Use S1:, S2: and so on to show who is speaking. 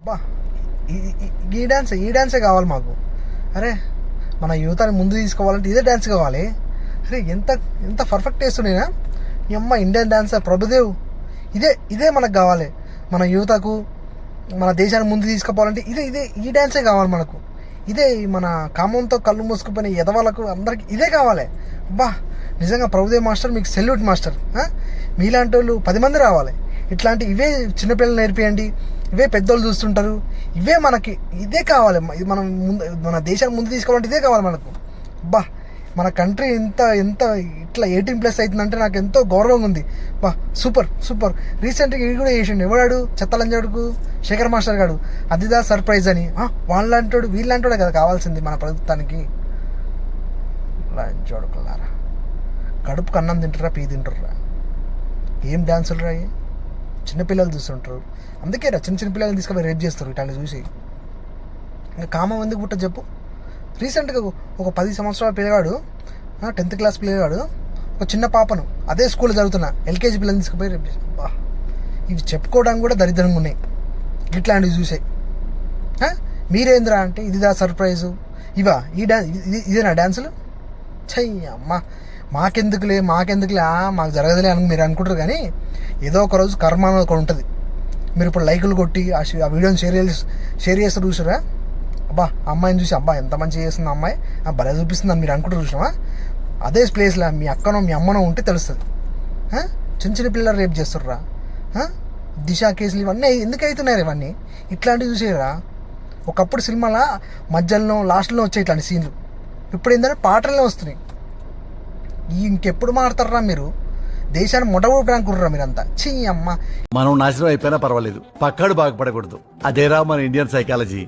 S1: బా ఈ డ్యాన్సే కావాలి మాకు. అరే మన యువతని ముందు తీసుకోవాలంటే ఇదే డ్యాన్స్ కావాలి. అరే ఎంత ఎంత పర్ఫెక్ట్ వేస్తున్నాయినా ఈ అమ్మ ఇండియన్ డాన్సర్ ప్రభుదేవ్. ఇదే మనకు కావాలి. మన యువతకు మన దేశాన్ని ముందు తీసుకుపోవాలంటే ఇదే ఈ డ్యాన్సే కావాలి మనకు. ఇదే మన కామంతో కళ్ళు మూసుకుపోయిన ఎదవాళ్ళకు అందరికి ఇదే కావాలి. బా నిజంగా ప్రభుదేవ్ మాస్టర్ మీకు సెల్యూట్ మాస్టర్. మీలాంటి వాళ్ళు 10 మంది రావాలి. ఇట్లాంటి ఇవే చిన్నపిల్లలు నేర్పియండి. ఇవే పెద్దోళ్ళు చూస్తుంటారు. ఇదే కావాలి. ఇది మన దేశాన్ని ముందు తీసుకోవాలంటే ఇదే కావాలి మనకు. బా మన కంట్రీ ఎంత ఇట్లా 18+ అవుతుందంటే నాకు ఎంతో గౌరవంగా ఉంది. బా సూపర్. రీసెంట్గా ఇది కూడా చేసిండు. ఎవడాడు చెత్తలంజాడుకు శేఖర్ మాస్టర్ గాడు అదిదా సర్ప్రైజ్ అని. వాళ్ళంటాడు వీళ్ళంటాడే కదా కావాల్సింది మన ప్రభుత్వానికి. లంచోడుకులారా కడుపుకు అన్నం తింటారా పీ తింటారా? ఏం డ్యాన్సులు రా చిన్నపిల్లలు చూస్తుంటారు. అందుకే రా చిన్న పిల్లల్ని తీసుకొని రేప్ చేస్తారు ఇట్లాంటి చూసి. ఇంకా కామం ఎందుకు పుట్ట చెప్పు. రీసెంట్గా ఒక 10 సంవత్సరాల పిల్లగాడు 10th క్లాస్ పిల్లగాడు ఒక చిన్న పాపను అదే స్కూల్లో చదువుతున్నా LKG పిల్లల్ని తీసుకుపోయి రేపు చేసి. బా ఇవి చెప్పుకోవడానికి కూడా దరిద్రంగా ఉన్నాయి ఇట్లాంటివి చూసే. మీరేంద్రా అంటే ఇదిదా సర్ప్రైజు ఇదేనా డ్యాన్సులు? చెయ్యి అమ్మ మాకెందుకులే మాకు జరగదులే అని మీరు అనుకుంటారు. కానీ ఏదో ఒక రోజు కర్మ అనేది ఒకటి ఉంటుంది. మీరు ఇప్పుడు లైకులు కొట్టి ఆ వీడియోని షేర్ చేస్తారు చూసారా? అబ్బా అమ్మాయిని చూసి అబ్బా ఎంత మంచిగా చేస్తుంది అమ్మాయి భలే చూపిస్తుంది అని మీరు అనుకుంటారు చూసినావా? అదే ప్లేస్లో మీ అక్కనో మీ అమ్మనో ఉంటే తెలుస్తుంది. చిన్న పిల్లలు రేపు చేస్తుర్రా. దిశ కేసులు ఇవన్నీ ఎందుకు అవుతున్నాయి? ఇవన్నీ ఇట్లాంటివి చూసేరా. ఒకప్పుడు సినిమాలో మధ్యలో లాస్ట్లో వచ్చాయి ఇట్లాంటి సీన్లు. ఇప్పుడు ఏంటంటే పాటలనే వస్తున్నాయి. ఇంకెప్పుడు మారుతారా మీరు? దేశాన్ని మొట్టమొదటి కుర్రా మీరంతా. చీ అమ్మ
S2: మనం నాశనం అయిపోయినా పర్వాలేదు, పక్కాడు బాగుపడకూడదు. అదేరా మన ఇండియన్ సైకాలజీ.